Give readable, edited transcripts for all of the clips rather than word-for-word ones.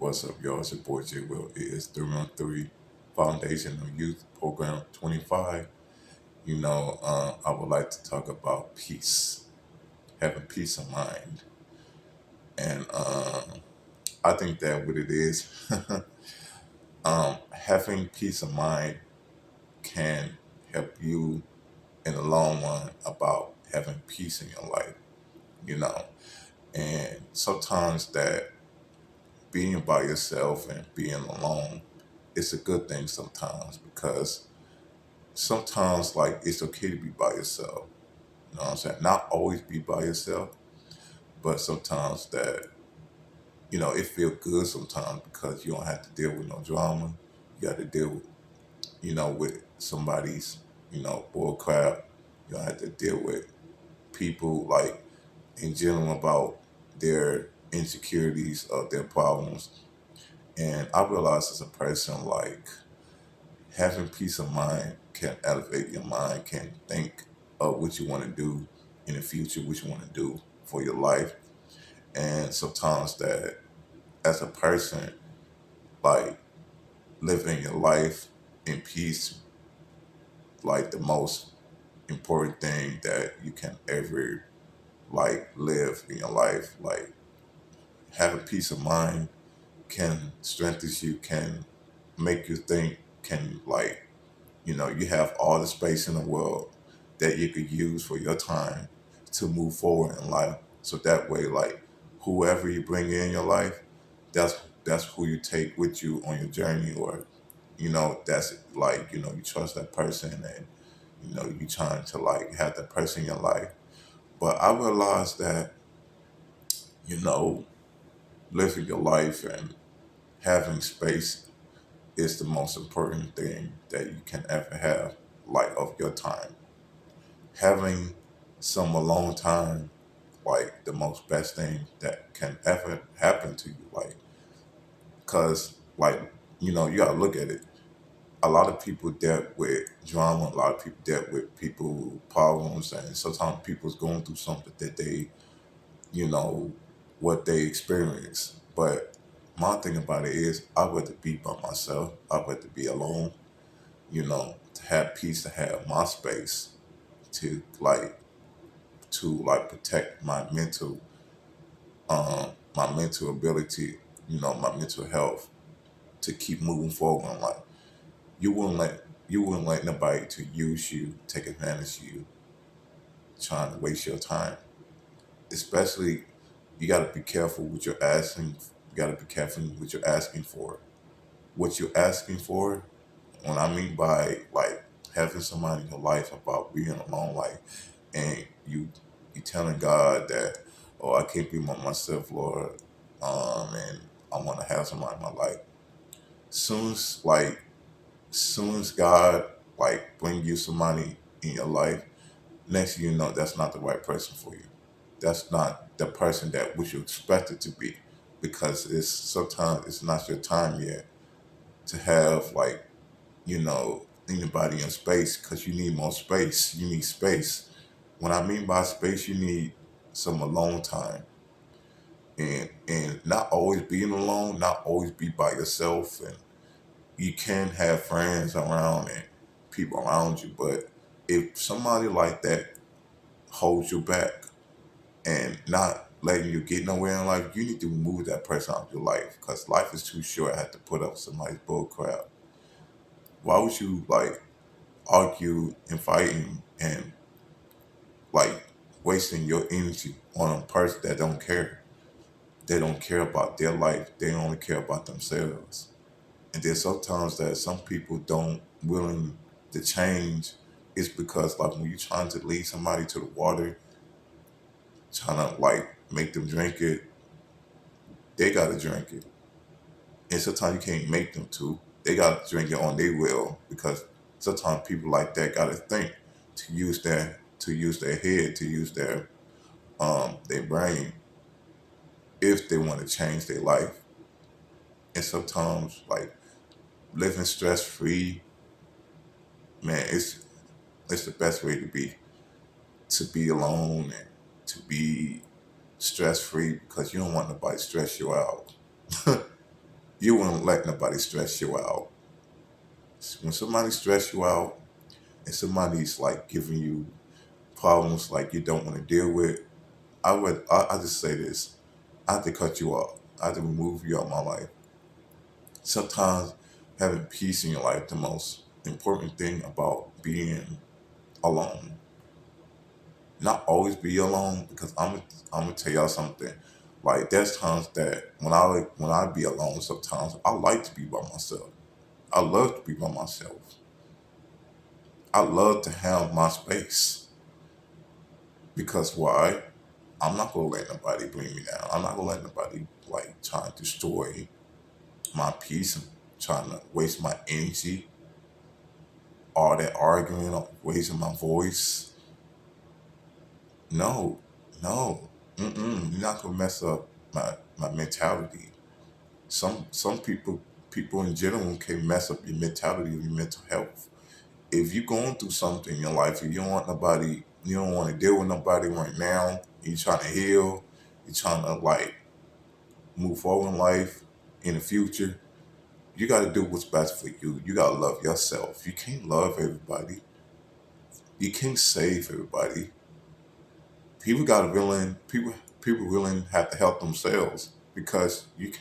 What's up, y'all? It's your boy J Will. It is 313 Foundational Youth Program 25. I would like to talk about peace, having peace of mind. And I think that what it is, having peace of mind can help you in the long run about having peace in your life, you know. And sometimes that being by yourself and being alone is a good thing sometimes because sometimes like it's okay to be by yourself. You know what I'm saying? Not always be by yourself, but sometimes that, it feels good sometimes because you don't have to deal with no drama. You got to deal with, with somebody's, bull crap. You don't have to deal with people like in general about their insecurities of their problems. And I realized as a person, like having peace of mind can elevate your mind, can think of what you want to do in the future, what you want to do for your life. And sometimes that as a person, like living your life in peace, like the most important thing that you can ever like live in your life. Like having peace of mind can strengthen you, can make you think, can like, you have all the space in the world that you could use for your time to move forward in life. So that way, like whoever you bring in your life, that's who you take with you on your journey, or that's like you trust that person, and you trying to like have that person in your life. But I realized that you know living your life and having space is the most important thing that you can ever have, like of your time. Having some alone time, like the most best thing that can ever happen to you, like because like you gotta look at it. A lot of people dealt with drama, a lot of people dealt with people problems, and sometimes people's going through something that they you know what they experience. But my thing about it is I'd rather be by myself, I'd rather be alone, to have peace, to have my space, to protect my mental ability, my mental health, to keep moving forward in life. You wouldn't let nobody to use you, take advantage of you, trying to waste your time. Especially, you got to be careful what you're asking. You got to be careful what you're asking for. What you're asking for, when I mean by like having somebody in your life about being alone, like, and you telling God that, oh, I can't be by myself, Lord, and I want to have somebody in my life. Soon as like, soon as God like bring you somebody in your life, next thing you know, that's not the right person for you. That's not the person that which you expect it to be, because it's sometimes it's not your time yet to have like anybody in space, because you need more space. You need space. When I mean by space, you need some alone time, and not always being alone, not always be by yourself, and you can have friends around and people around you, but if somebody like that holds you back and not letting you get nowhere in life, you need to remove that person out of your life, because life is too short. I have to put up with somebody's bull crap. Why would you like argue and fighting and like wasting your energy on a person that don't care? They don't care about their life. They only care about themselves. And there's sometimes that some people don't willing to change. It's because like when you're trying to lead somebody to the water, trying to like make them drink it, they gotta drink it. And sometimes you can't make them to. They gotta drink it on their will, because sometimes people like that gotta think, to use their head, to use their brain, if they want to change their life. And sometimes like living stress free, man, it's the best way to be alone and to be stress free, because you don't want nobody to stress you out. You wouldn't let nobody stress you out. When somebody stress you out and somebody's like giving you problems like you don't want to deal with, I just say this. I have to cut you off. I have to remove you out of my life. Sometimes having peace in your life, the most important thing about being alone. Not always be alone because I'm gonna tell y'all something. Like there's times that when I be alone, sometimes I like to be by myself. I love to be by myself. I love to have my space because why? I'm not gonna let nobody bring me down. I'm not gonna let nobody like try to destroy my peace and trying to waste my energy, all that arguing, or raising my voice. No, no, you're not gonna mess up my mentality. Some people in general can mess up your mentality or your mental health. If you're going through something in your life and you don't want nobody, you don't want to deal with nobody right now, you're trying to heal, you're trying to like move forward in life, in the future, you got to do what's best for you. You got to love yourself. You can't love everybody. You can't save everybody. People got to people really have to help themselves because you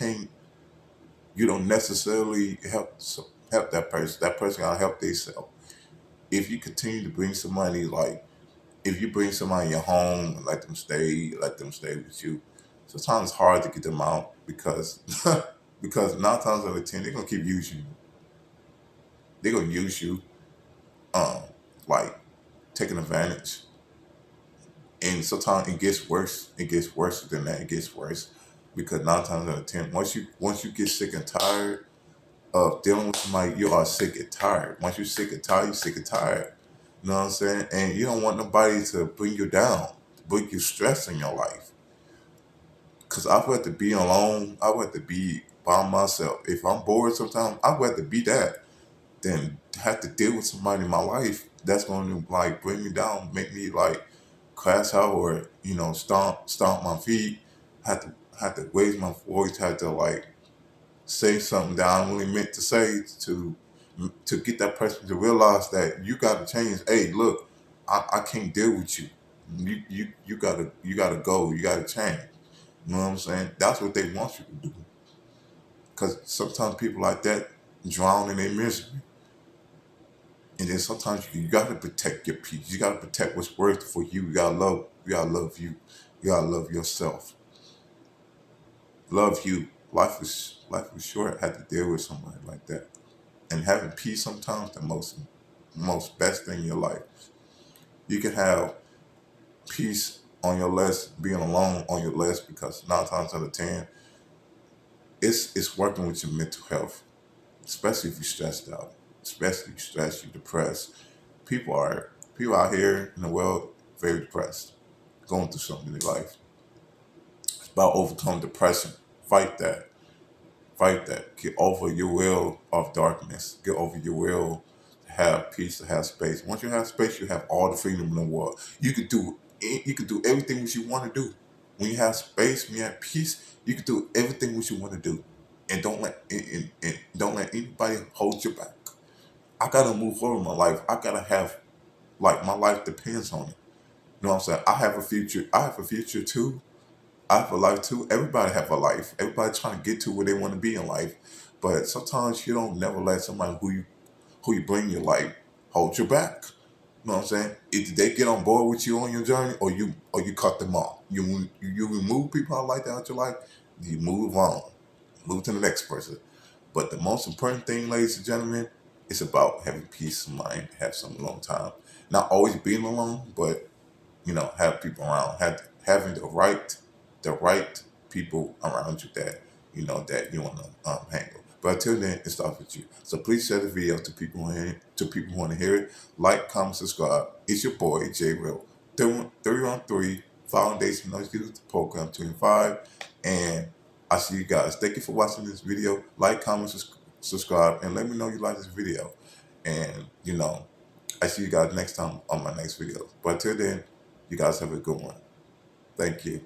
don't necessarily help that person. That person got to help themselves. If you continue to bring somebody like if you bring somebody in your home and let them stay with you. Sometimes it's hard to get them out because because 9 times out of 10 they're gonna keep using you. They're gonna use you, um, like taking advantage. And sometimes it gets worse. It gets worse than that. It gets worse because 9 times out of 10, once you get sick and tired of dealing with somebody, you are sick and tired. Once you're sick and tired, you're sick and tired. You know what I'm saying? And you don't want nobody to bring you down, bring you stress in your life. Cause I've had to be alone. I've had to be by myself. If I'm bored sometimes, I've had to be that. Then have to deal with somebody in my life that's going to like bring me down, make me like crash out or stomp my feet. Had to raise my voice. Had to like say something that I really meant to say to get that person to realize that you got to change. Hey, look, I can't deal with you. You gotta go. You gotta change. You know what I'm saying? That's what they want you to do. Because sometimes people like that drown in their misery. And then sometimes you gotta protect your peace. You gotta protect what's worth for you. You gotta love. You gotta love you. You gotta love yourself. Love you. Life is short. Had to deal with somebody like that. And having peace sometimes the most best thing in your life. You can have peace on your list, being alone on your list because 9 times out of 10, it's working with your mental health, especially if you're stressed out, especially if you're stressed, you're depressed. People out here in the world very depressed, going through something in their life. It's about overcoming depression. Fight that. Fight that. Get over your will of darkness. Get over your will to have peace, to have space. Once you have space, you have all the freedom in the world. You can do everything what you want to do. When you have space, when you have peace, you can do everything what you want to do. And don't let anybody hold you back. I gotta move forward in my life. I gotta have like my life depends on it. You know what I'm saying? I have a future. I have a future too. I have a life too. Everybody have a life. Everybody trying to get to where they want to be in life. But sometimes you don't never let somebody who you bring in your life hold you back. You know what I'm saying? If they get on board with you on your journey, or you cut them off. You remove people out like that out your life. You move on, move to the next person. But the most important thing, ladies and gentlemen, is about having peace of mind, have some alone time. Not always being alone, but have people around, having the right people around you that you want to hang with. But until then, it starts with you. So please share the video to people who want to hear it. Like, comment, subscribe. It's your boy J Real 313 Foundation Knowledge Youth Program 25, and I see you guys. Thank you for watching this video. Like, comment, subscribe, and let me know you like this video. And I see you guys next time on my next video. But until then, you guys have a good one. Thank you.